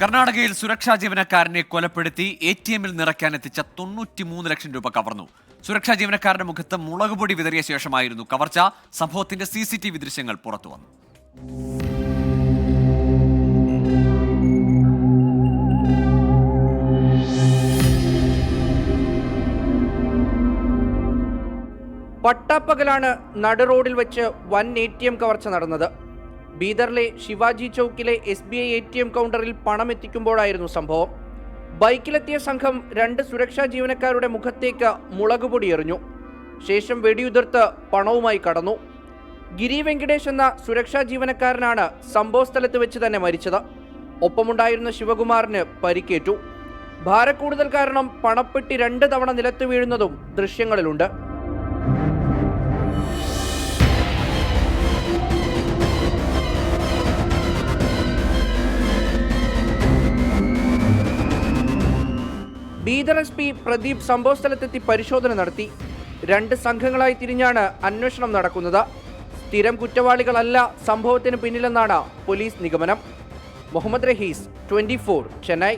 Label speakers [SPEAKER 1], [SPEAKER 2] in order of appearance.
[SPEAKER 1] കർണാടകയിൽ സുരക്ഷാ ജീവനക്കാരനെ കൊലപ്പെടുത്തി എടിഎമ്മിൽ നിറയ്ക്കാനെത്തിച്ച 93 ലക്ഷം രൂപ കവർന്നു. സുരക്ഷാ ജീവനക്കാരന്റെ മുഖത്ത് മുളകുപൊടി വിതറിയ ശേഷമായിരുന്നു കവർച്ച. സംഭവത്തിന്റെ CCTV ദൃശ്യങ്ങൾ പുറത്തുവന്നു.
[SPEAKER 2] പട്ടാപ്പകലാണ് നടുറോഡിൽ വെച്ച് വൻ ATM കവർച്ച നടന്നത്. ബീദറിലെ ശിവാജി ചൌക്കിലെ SBI ATM കൗണ്ടറിൽ പണം എത്തിക്കുമ്പോഴായിരുന്നു സംഭവം. ബൈക്കിലെത്തിയ സംഘം 2 സുരക്ഷാ ജീവനക്കാരുടെ മുഖത്തേക്ക് മുളകുപൊടി എറിഞ്ഞു. ശേഷം വെടിയുതിർത്ത് പണവുമായി കടന്നു. ഗിരി വെങ്കടേഷ് എന്ന സുരക്ഷാ ജീവനക്കാരനാണ് സംഭവസ്ഥലത്ത് വെച്ച് തന്നെ മരിച്ചത്. ഒപ്പമുണ്ടായിരുന്ന ശിവകുമാറിന് പരിക്കേറ്റു. ഭാരക്കൂടുതൽ കാരണം പണപ്പെട്ടി 2 തവണ നിലത്ത് വീഴുന്നതും ദൃശ്യങ്ങളിലുണ്ട്. ബീദർ SP പ്രദീപ് സംഭവസ്ഥലത്തെത്തി പരിശോധന നടത്തി. 2 സംഘങ്ങളായി തിരിഞ്ഞാണ് അന്വേഷണം നടക്കുന്നത്. സ്ഥിരം കുറ്റവാളികളല്ല സംഭവത്തിന് പിന്നിലെന്നാണ് പോലീസ് നിഗമനം. മുഹമ്മദ് റഹീസ്, 24, ചെന്നൈ.